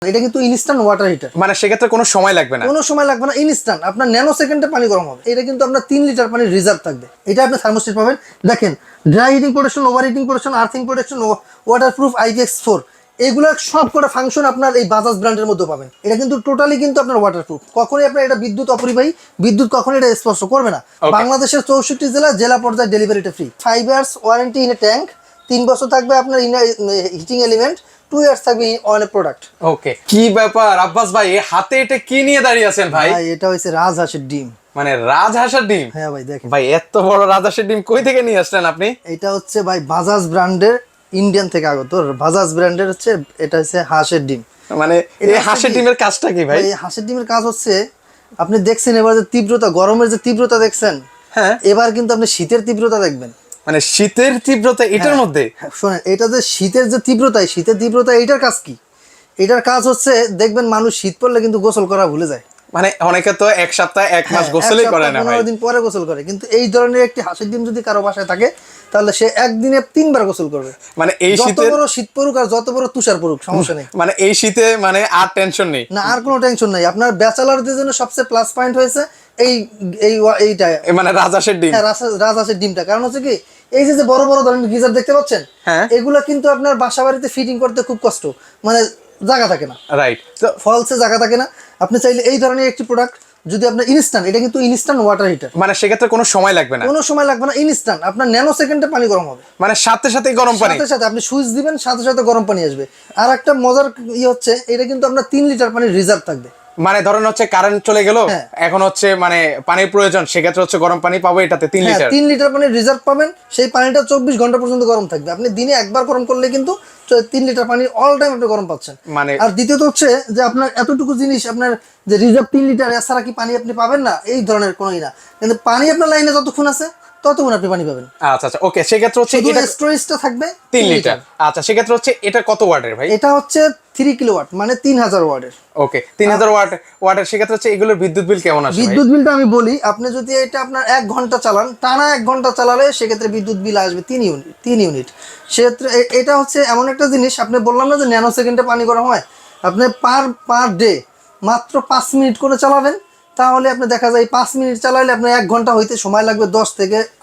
এটা কিন্তু instant water heater, মানে সেক্ষেত্রে কোনো সময় লাগবে না, কোনো সময় লাগবে না, ইনস্ট্যান্ট আপনার ন্যানো সেকেন্ডে পানি গরম হবে। এটা কিন্তু আপনার 3 লিটার পানির রিজার্ভ থাকবে। এটা আপনি থার্মোস্টেট পাবেন, দেখেন dry heating protection, over heating protection, earthing protection, waterproof IPX4, এগুলো সব করে ফাংশন আপনার এই বাজাজ ব্র্যান্ডের মধ্যে পাবেন। এটা কিন্তু টোটালি কিন্তু আপনার ওয়াটারপ্রুফ, কখনোই আপনার এটা বিদ্যুৎ অপরিবাহী, বিদ্যুৎ কখনোই এটা স্পর্শ করবে না। বাংলাদেশের 64 জেলা পর্যায়ে ডেলিভারিটা free. 5 years warranty in a tank, 3 বছর থাকবে আপনার হিটিং এলিমেন্ট, 2 ইয়ার্স থাকবে অন এ প্রোডাক্ট। ওকে, কি ব্যাপার আব্বাস ভাই, হাতে এটা কি নিয়ে দাঁড়িয়ে আছেন ভাই? এটা হচ্ছে রাজহাঁসের ডিম। মানে রাজহাঁসের ডিম? হ্যাঁ ভাই, দেখেন ভাই এত বড় রাজহাঁসের ডিম কই থেকে নিয়ে আসলেন আপনি? এটা হচ্ছে ভাই বাজাজ ব্র্যান্ডের, ইন্ডিয়ান থেকে আগত বাজাজ ব্র্যান্ডের হচ্ছে, এটা হচ্ছে হাঁসের ডিম। মানে এই হাঁসের ডিমের কাজটা কি ভাই? এই হাঁসের ডিমের কাজ হচ্ছে, আপনি দেখছেন এবার যে তীব্রতা, গরমের যে তীব্রতা দেখছেন, হ্যাঁ, এবার কিন্তু আপনি শীতের তীব্রতা দেখবেন। মানে শীতের তীব্রতা এটার মধ্যে? শোনেন, এটা যে শীতের যে তীব্রতা, শীতের তীব্রতা এটার কাজ কি? এটার কাজ হচ্ছে, দেখবেন মানুষ শীত পড়লে কিন্তু গোসল করা ভুলে যায়। মানে অনেকে তো এক সপ্তাহ এক মাস গোসলই করে না ভাই, 15 দিন পরে গোসল করে, কিন্তু এই ধরনের একটি হাঁসের ডিম যদি কারো বাসায় থাকে, তাহলে সে একদিনে 3 বার গোসল করবে। মানে এই যত শীতে বড় শীত পড়ুক আর যত বড় তুষার পড়ুক, সমস্যা নেই। মানে এই শীতে মানে আর টেনশন নেই না, আর কোনো টেনশন নাই। আপনার ব্যাচেলারদের জন্য সবচেয়ে প্লাস পয়েন্ট হয়েছে এই এইটা, মানে রাজহাঁসের ডিম। হ্যাঁ, রাজহাঁসের ডিমটা। কারণ হচ্ছে কি, এই যে বড় বড় ধরনের গিজার দেখতে পাচ্ছেন, হ্যাঁ, এগুলো কিন্তু আপনার বাসা বাড়িতে ফিটিং করতে খুব কষ্ট, মানে জায়গা থাকে না, রাইট, তো ফলসে জায়গা থাকে না। আপনি চাইলে এই ধরনের একটি প্রোডাক্ট যদি আপনার ইনস্ট্যান্ট, এটা কিন্তু ইনস্ট্যান্ট ওয়াটার হিটার, মানে সেক্ষেত্রে কোনো সময় লাগবে না, কোনো সময় লাগবে না, ইনস্ট্যান্ট আপনার ন্যানো সেকেন্ডে পানি গরম হবে। মানে সাথে সাথে গরম পানি, সাথে সাথে আপনি সুইচ দিবেন, সাথে সাথে গরম পানি আসবে। আর একটা মজার হচ্ছে, এটা কিন্তু আপনার 3 লিটার পানির রিজার্ভ থাকবে। মানে ধরেন হচ্ছে কারেন্ট চলে গেল, এখন হচ্ছে মানে পানির প্রয়োজন, সেক্ষেত্রে হচ্ছে গরম পানি পাবো এটাতে 3 লিটার। 3 লিটার পানির রিজার্ভ পাবেন, সেই পানিটা 24 ঘন্টা পর্যন্ত গরম থাকবে। আপনি দিনে একবার গরম করলে কিন্তু 3 লিটার পানি অল টাইম আপনি গরম পাচ্ছেন। মানে আর দ্বিতীয়ত হচ্ছে যে আপনার এতটুকু জিনিস, আপনার যে রিজার্ভ 3 লিটার, এছাড়া কি পানি আপনি পাবেন না, এই ধরনের কোনোই না। কিন্তু পানি আপনার লাইনে যতক্ষণ আছে ততক্ষণ আপনি পানি পাবেন। আচ্ছা আচ্ছা, ওকে, সেক্ষেত্রে হচ্ছে এটা স্টোরেজটা থাকবে 3 লিটার। আচ্ছা, সেক্ষেত্রে হচ্ছে এটা কত ওয়াটের ভাই? এটা হচ্ছে 3 কিলোওয়াট, মানে 3000 ওয়াটের। ওকে, 3000 ওয়াটের। সেক্ষেত্রে হচ্ছে এগুলোর বিদ্যুৎ বিল কেমন আসে? বিদ্যুৎ বিলটা আমি বলি, আপনি যদি এটা আপনার 1 ঘন্টা চালান, টানা 1 ঘন্টা চালালে সেক্ষেত্রে বিদ্যুৎ বিল আসবে 3 ইউনিট। সেক্ষেত্রে এটা হচ্ছে এমন একটা জিনিস, আপনি বললাম না যে ন্যানো সেকেন্ডে পানি গরম হয়, আপনি পার ডে মাত্র 5 মিনিট করে চালাবেন, তাহলে আপনি দেখা যায় 5 মিনিট চালাইলে আপনার 1 ঘন্টা হইতে সময় লাগবে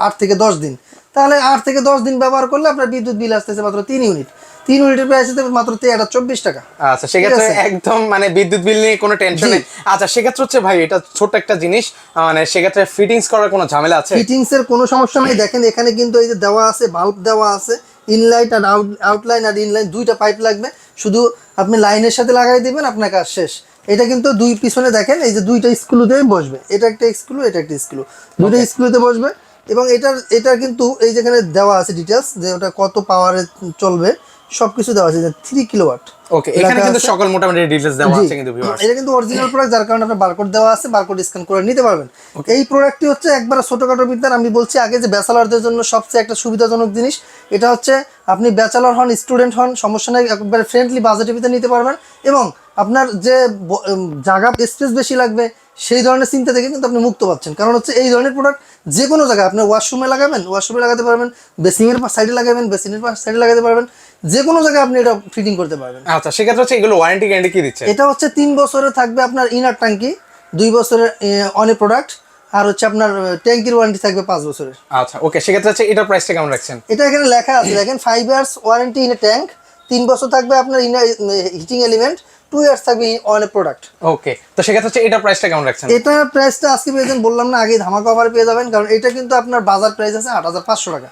8 থেকে 10 দিন। তাহলে 8 থেকে 10 দিন ব্যবহার করলে আপনার বিদ্যুৎ বিল আসতেছে মাত্র 3 ইউনিট। 3 ইউনিটের প্রাইস হচ্ছে মাত্র 24 টাকা। আচ্ছা, সেক্ষেত্রে একদম মানে বিদ্যুৎ বিল নিয়ে কোনো টেনশন নেই। আচ্ছা, সেক্ষেত্রে হচ্ছে ভাই এটা ছোট একটা জিনিস, মানে সেক্ষেত্রে ফিটিংস করার কোনো ঝামেলা আছে? ফিটিংস এর কোনো সমস্যা নেই। দেখেন এখানে কিন্তু এই যে দেওয়া আছে, বাল্ব দেওয়া আছে, ইনলাইট আর আউটলাইন আর ইনলাইন, দুইটা পাইপ লাগবে, শুধু আপনি লাইনের সাথে লাগাই দিবেন, আপনার কাজ শেষ। এটা কিন্তু দুই পিছনে দেখেন এই যে দুইটা স্ক্রুতে বসবে, এটা একটা স্ক্রু, এটা একটা স্ক্রু, দুইটা স্ক্রুতে বসবে। এবং এটা কিন্তু এই যেখানে দেওয়া আছে ডিটেলস, যে ওটা কত পাওয়ারে চলবে সবকিছু দেওয়া আছে, 3 কিলোওয়াট। ওকে, এখানে কিন্তু সকল মোটামুটি ডিটেইলস দেওয়া আছে কিন্তু ভিউয়ার্স। এটা কিন্তু অরিজিনাল প্রোডাক্ট, যার কারণে আপনার বারকোড দেওয়া আছে, বারকোড স্ক্যান করে নিতে পারবেন। এই প্রোডাক্টটি হচ্ছে একবার ছোটখাটো বিদ্যার, আমি বলছি আগে যে ব্যাচেলরদের জন্য সবচেয়ে একটা সুবিধাজনক জিনিস। এটা হচ্ছে আপনি ব্যাচেলর হন, স্টুডেন্ট হন, সমস্যা নেই, একবারে ফ্রেন্ডলি বাজেটের ভিতরে নিতে পারবেন। এবং আপনার যে জায়গা স্পেস বেশি লাগবে সেই ধরনের চিন্তা থেকে কিন্তু আপনি মুক্ত পাচ্ছেন। কারণ হচ্ছে এই ধরনের প্রোডাক্ট যে কোনো জায়গায় আপনার ওয়াশরুমে লাগাবেন, ওয়াশরুমে লাগাতে পারবেন, বেসিংয়ের সাইডে লাগাবেন, বেসিনের সাইডে লাগাতে পারবেন, যে কোনো জায়গায় আপনি এটা ফিটিং করতে পারবেন। আচ্ছা, সেক্ষেত্রে হচ্ছে এগুলো ওয়ারেন্টি গ্যারান্টি কি দিচ্ছে? এটা হচ্ছে 3 বছরের থাকবে আপনার ইনার ট্যাঙ্কি, 2 বছরের অন এ প্রোডাক্ট, আর হচ্ছে আপনার ট্যাঙ্কির ওয়ারেন্টি থাকবে 5 বছরের। আচ্ছা, ওকে, সেক্ষেত্রে হচ্ছে এটার প্রাইসটা কেমন রাখছেন? এটা এখানে লেখা আছে দেখেন, 5 years warranty in a tank, 3 বছর থাকবে আপনার হিটিং এলিমেন্ট, 2 ইয়ার্স থাকবে অন এ প্রোডাক্ট। ওকে, তো সেক্ষেত্রে হচ্ছে এটার প্রাইসটা কেমন রাখছেন? এটার প্রাইসটা আজকে পেয়ে যাবেন, বললাম না আগে ধামাকা অফারে পেয়ে যাবেন, কারণ এটা কিন্তু আপনার বাজার প্রাইস আছে 8500 টাকা।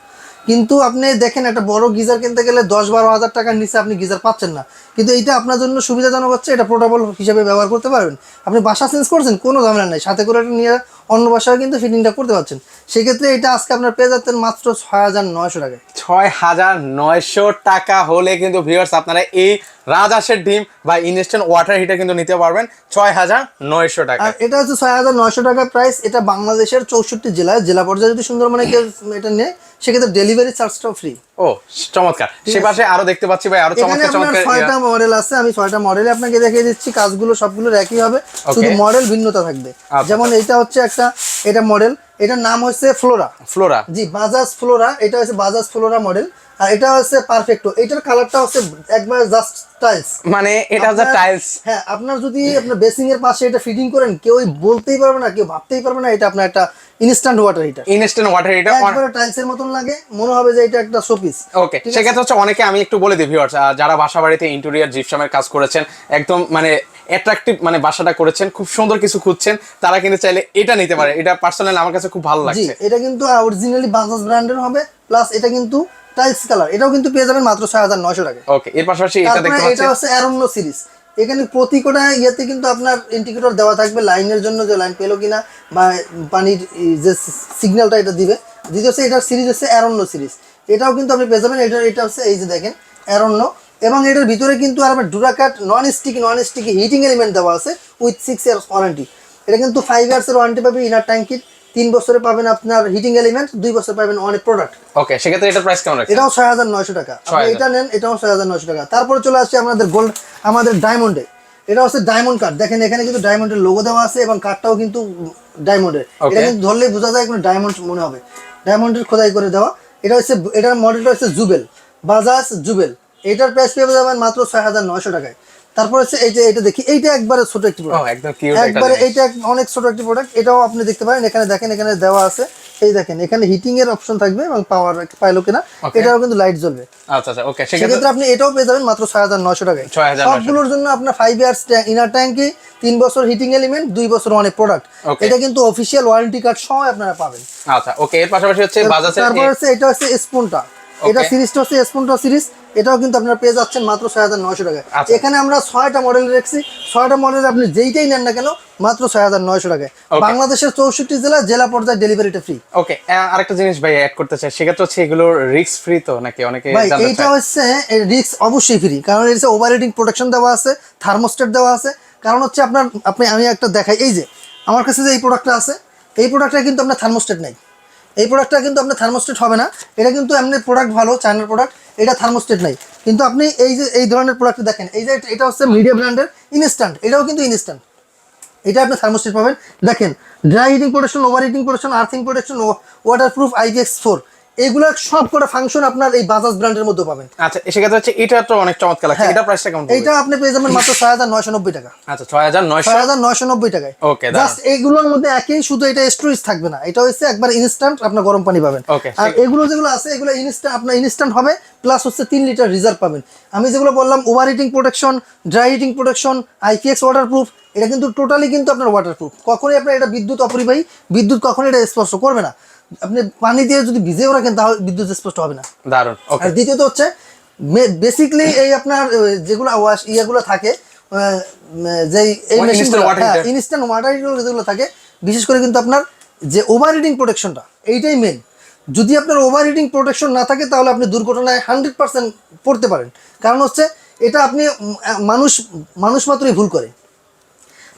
কিন্তু আপনি দেখেন একটা বড় গিজার কিনতে গেলে 10-12 হাজার টাকার নিচে আপনি গিজার পাচ্ছেন না। কিন্তু এটা আপনার জন্য সুবিধাজনক হচ্ছে, এটা পোর্টেবল হিসেবে ব্যবহার করতে পারবেন। আপনি বাসা চেঞ্জ করছেন, কোনো ঝামেলা নেই, সাথে করে এটা নিয়ে অন্য বাসায় কিন্তু ফিটিংটা করতে পারছেন। সেক্ষেত্রে এটা আজকে আপনার পেয়ে যাচ্ছেন মাত্র 6900 টাকায়। 6900 টাকা হলে কিন্তু ভিউয়ার্স আপনারা এই রাজহাঁসের ডিম বা ইনস্ট্যান্ট ওয়াটার হিটার কিন্তু নিতে পারবেন 6900 টাকা। আর এটা হচ্ছে 6900 টাকা প্রাইস। এটা বাংলাদেশের 64 জেলায়, জেলা পর্যায়ে যদি সুন্দরবনে কেউ এটা নেয় সেক্ষেত্রে ডেলিভারি চার্জটাও ফ্রি। ও চমৎকার। সে পাশে আরো দেখতে পাচ্ছি ভাই, আরো চমৎকার চমৎকার 6টা মডেল আছে, আমি 6টা মডেলে আপনাকে দেখিয়ে দিচ্ছি। কাজগুলো সবগুলো একই হবে, শুধু মডেল ভিন্নতা থাকবে। যেমন এটা হচ্ছে এটা মডেল, এটার নাম হচ্ছে ফ্লোরা। ফ্লোরা, জি, বাজাজ ফ্লোরা। এটা হচ্ছে বাজাজ ফ্লোরা মডেল। আর এটা হচ্ছে পারফেক্টো, এটার কালারটা হচ্ছে একবার জাস্ট টাইলস, মানে এটা হচ্ছে টাইলস। হ্যাঁ, আপনার যদি আপনার বেসিং এর পাশে এটা ফিটিং করেন, কেউ বলতেই পারবে না, কেউ ভাবতেই পারবে না এটা আপনার একটা instant water heater. Instant water heater একবারে টাইলসের মতন লাগে, মনে হবে যে এটা একটা শোপিস। ওকে, সেক্ষেত্রে হচ্ছে অনেকে, আমি একটু বলে দিই ভিউয়ার্স, যারা বাসা বাড়িতে ইন্টেরিয়র জিপসামের কাজ করেছেন, একদম মানে অ্যাট্রাকটিভ মানে বাসাটা করেছেন, খুব সুন্দর কিছু খুঁজছেন, তারা কিন্তু চাইলে এটা নিতে পারে। এটা পার্সোনালি আমার কাছে খুব ভালো জি, লাগছে। এটা কিন্তু অরিজিনালি বাজাজ ব্র্যান্ডের হবে, প্লাস এটা কিন্তু টাইলস কালার, এটাও কিন্তু পেয়ে যাবেন মাত্র ৬৯০০ টাকায়। ওকে, এর পাশাপাশি এটা দেখতে তারপরে এটা পাচ্ছেন, হচ্ছে অ্যারোনো সিরিজ। এখানে প্রতি কোটা ইয়েতে কিন্তু আপনার ইন্ডিকেটর দেওয়া থাকবে লাইনের জন্য, যে লাইন পেলো কিনা বা পানির যে সিগন্যালটা এটা দিবে। দ্বিতীয় হচ্ছে এটার সিরিজ হচ্ছে অ্যারোনো সিরিজ, এটাও কিন্তু আপনি পেয়ে যাবেন। এটা হচ্ছে এই যে দেখেন অ্যারোনো, এবং এটার ভিতরে কিন্তু আর আপনার ডুরাকাট নন স্টিকি হিটিং এলিমেন্ট দেওয়া আছে উইথ 6 ইয়ার্স ওয়ারেন্টি। এটা কিন্তু 5 ইয়ার্সের ওয়ারেন্টি পাবে ইনার ট্যাঙ্কির, 3 বছরে পাবেন আপনার হিটিং এলিমেন্ট, 2 বছর পাবেন অনেক প্রোডাক্ট। ওকে, সেক্ষেত্রে এটার প্রাইস কেমন রাখছেন? এটাও ৬৯০০ টাকা। আপনি এটা নেন, এটাও ৬৯০০ টাকা। তারপরে চলে আসছে আমাদের ডায়মন্ডে। এটা হচ্ছে ডায়মন্ড কার্ড, দেখেন এখানে কিন্তু ডায়মন্ডের লোগো দেওয়া আছে এবং কার্ডটাও কিন্তু ডায়মন্ডের। এটা কিন্তু ধরলেই বোঝা যায় কোনো ডায়মন্ড মনে হবে, ডায়মন্ডের খোদাই করে দেওয়া। এটা হচ্ছে, এটার মডেলটা হচ্ছে জুবেল, বাজাজ জুবেল। এটার প্রাইস পেয়ে যাবেন মাত্র ৬৯০০ টাকায়। তারপর হচ্ছে এই যে এটা দেখি, এইটা একবারে ছোট একটি প্রোডাক্ট, একদম কিউট একবারে এইটা অনেক ছোট একটি প্রোডাক্ট। এটাও আপনি দেখতে পারেন, এখানে দেখেন এখানে দেওয়া আছে, এই দেখেন এখানে হিটিং এর অপশন থাকবে এবং পাওয়ার পাইলো কিনা, এটাও কিন্তু লাইট জ্বলবে। আচ্ছা আচ্ছা, ওকে, সেক্ষেত্রে আপনি এটাও পেয়ে যাবেন মাত্র ৬৯০০ টাকায়। ৬৯০০। সবগুলোর জন্য আপনার 5 ইয়ার্স ইনার ট্যাঙ্কি, 3 বছর হিটিং এলিমেন্ট, 2 বছর অনেক প্রোডাক্ট। এটা কিন্তু অফিসিয়াল ওয়ারেন্টি কার্ড সহ আপনারা পাবেন। আচ্ছা, ওকে, এর পাশাপাশি হচ্ছে বাজাজের, তারপর হচ্ছে এটা হচ্ছে স্পুনটা, এটা সিরিজটা হচ্ছে স্পুনটা সিরিজ, এটাও কিন্তু আপনারা পেয়ে যাচ্ছেন মাত্র ৬৯০০ টাকায়। এখানে আমরা 6টা মডেল রেখেছি, 6টা মডেলে আপনি যেইটাই নেন না কেন মাত্র ৬৯০০ টাকায়। বাংলাদেশের 64 জেলা পর্যায়ে ডেলিভারিটা ফ্রি। ওকে, আরেকটা জিনিস ভাই অ্যাড করতে চাই, সেক্ষেত্রে হচ্ছে এগুলোর রিস্ক ফ্রি তো নাকি? অনেকে ভাই জানতে এইটা চায়। হচ্ছে রিস্ক অবশ্যই ফ্রি, কারণ এর ওভারহিটিং প্রোটেকশন দেওয়া আছে, থার্মোস্টেট দেওয়া আছে। কারণ হচ্ছে আমি একটা দেখাই, এই যে আমার কাছে যে এই প্রোডাক্টটা আছে, এই প্রোডাক্টটা কিন্তু আপনার থার্মোস্টেট নেই, এই প্রোডাক্টটা কিন্তু আপনার থার্মোস্টেট হবে না। এটা কিন্তু এমনি প্রোডাক্ট ভালো, চায়নার প্রোডাক্ট, এটা থার্মোস্টেট নাই। কিন্তু আপনি এই যে এই ধরনের প্রোডাক্ট দেখেন, এই যে এটা হচ্ছে মিডিয়া ব্র্যান্ডের ইনস্ট্যান্ট, এটাও কিন্তু ইনস্ট্যান্ট, এটা আপনি থার্মোস্টেট পাবেন। দেখেন dry heating protection, over heating protection, earthing protection, waterproof IPX4, এগুলো সব কটা ফাংশন আপনার এই বাজাজ ব্র্যান্ডের মধ্যে পাবেন। আচ্ছা, সেক্ষেত্রে হচ্ছে এটা তো অনেক চমৎকার লাগছে, এটা প্রাইসটা কেমন? এটা আপনি পেয়ে যাবেন মাত্র ৬৯৯০ টাকা। আচ্ছা, ৬৯৯০ টাকায়। ওকে, জাস্ট এইগুলোর মধ্যে একই, শুধু এটা স্টোরেজ থাকবে না, এটা হচ্ছে একবার ইনস্ট্যান্ট আপনার গরম পানি পাবেন। আর এগুলো যেগুলো আছে এগুলো ইনস্ট্যান্ট, আপনার ইনস্ট্যান্ট হবে, প্লাস হচ্ছে 3 লিটার রিজার্ভ পাবেন। আমি যেগুলো বললাম over heating protection, dry heating protection, IPX waterproof, এটা কিন্তু টোটালি কিন্তু আপনার ওয়াটারপ্রুফ। কখনোই আপনার এটা বিদ্যুৎ অপরিবাহী, বিদ্যুৎ কখনোই এটা স্পর্শ করবে না। আপনি পানি দিয়ে যদি ভিজেও রাখেন তাহলে বিদ্যুৎ স্পষ্ট হবে না। দারুণ। আর দ্বিতীয়ত হচ্ছে বেসিক্যালি এই আপনার যেগুলো ইয়েগুলো থাকে, যেই এই মেশিনগুলো ইনস্ট্যান্ট ওয়াটার হিটার যেগুলো থাকে, বিশেষ করে কিন্তু আপনার যে ওভার হিটিং প্রোটেকশনটা এইটাই মেন। যদি আপনার ওভার হিটিং প্রোটেকশন না থাকে তাহলে আপনি দুর্ঘটনায় 100% পড়তে পারেন। কারণ হচ্ছে এটা আপনি মানুষ মাত্রই ভুল করে।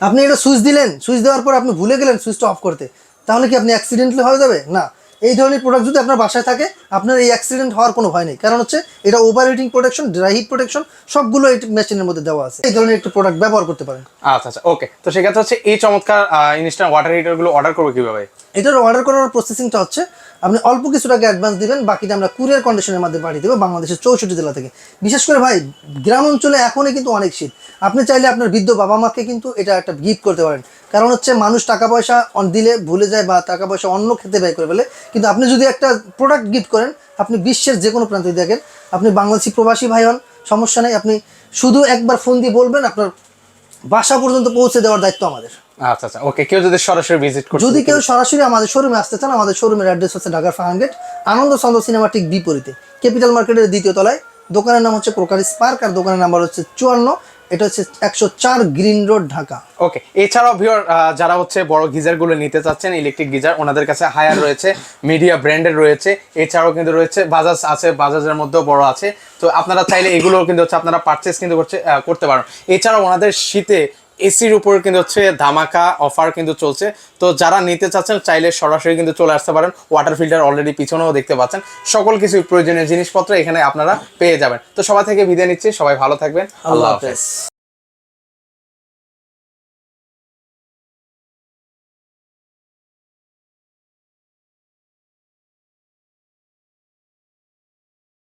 আপনি এটা সুইচ দিলেন, সুইচ দেওয়ার পর আপনি ভুলে গেলেন সুইচটা অফ করতে, তাহলে কি আপনি অ্যাক্সিডেন্টলি হয়ে যাবে না। এই ধরনের প্রোডাক্ট যদি আপনার বাসায় থাকে, আপনার এই অ্যাক্সিডেন্ট হওয়ার কোনো ভয় নেই। কারণ হচ্ছে এটা over heating protection, dry heat protection সবগুলো এই মেশিনের মধ্যে দেওয়া আছে। এই ধরনের একটা প্রোডাক্ট ব্যবহার করতে পারেন। আচ্ছা আচ্ছা, ওকে, তো সেক্ষেত্রে হচ্ছে এই চমৎকার ইনস্ট্যান্ট ওয়াটার হিটারগুলো অর্ডার করবো কিভাবে? এটার অর্ডার করার প্রসেসিংটা হচ্ছে আপনি অল্প কিছু টাকা অ্যাডভান্স দিবেন, বাকিটা আমরা কুরিয়ার কন্ডিশনের মাধ্যমে পাঠিয়ে দেবো বাংলাদেশের 64 জেলা থেকে। বিশেষ করে ভাই গ্রাম অঞ্চলে এখনই কিন্তু অনেক শীত, আপনি চাইলে আপনার বৃদ্ধ বাবা মাকে কিন্তু এটা একটা গিফট করতে পারেন। কারণ হচ্ছে মানুষ টাকা পয়সা দিলে ভুলে যায় বা টাকা পয়সা অন্য খেতে ব্যয় করে ফেলে, কিন্তু আপনি যদি একটা প্রোডাক্ট গিফট করেন, আপনি বিশ্বের যে কোনো প্রান্তে দেখেন, আপনি বাংলাদেশি প্রবাসী ভাই হন, সমস্যা নেই, আপনি শুধু একবার ফোন দিয়ে বলবেন, আপনার বাসা পর্যন্ত পৌঁছে দেওয়ার দায়িত্ব আমাদের। আচ্ছা আচ্ছা, ওকে, কেউ যদি সরাসরি ভিজিট করে, যদি কেউ সরাসরি আমাদের শোরুমে আসতে চান, আমাদের শোরুমের অ্যাড্রেস হচ্ছে ঢাকার ফার্মগেট, আনন্দ চন্দ্র সিনেমা ঠিক বিপরীতে, ক্যাপিটাল মার্কেটের 2য় তলায়। দোকানের নাম হচ্ছে প্রকারিস পার্ক, আর দোকানের নাম্বার হচ্ছে 54, এটা হচ্ছে 104 গ্রিন রোড, ঢাকা। ওকে, এছাড়াও ভিউয়ার যারা হচ্ছে বড় গিজারগুলো নিতে চাচ্ছেন, ইলেকট্রিক গিজার, ওনাদের কাছে হায়ার রয়েছে, মিডিয়া ব্র্যান্ডের রয়েছে, এছাড়াও কিন্তু রয়েছে বাজাজ আছে, বাজাজের মধ্যেও বড় আছে। তো আপনারা চাইলে এগুলো কিন্তু হচ্ছে আপনারা পারচেস কিন্তু করতে পারেন। এছাড়াও ওনাদের শীতে এসির উপর কিন্তু হচ্ছে ধামাকা অফার কিন্তু চলছে। তো যারা নিতে চাচ্ছেন চাইলে সরাসরি কিন্তু চলে আসতে পারেন। ওয়াটার ফিল্টার অলরেডি পিছনেও দেখতে পাচ্ছেন, সকল কিছু প্রয়োজনীয় জিনিসপত্র এখানে আপনারা পেয়ে যাবেন। তো সবাই থেকে বিদায় নিচ্ছি, সবাই ভালো থাকবেন, আল্লাহ হাফেজ।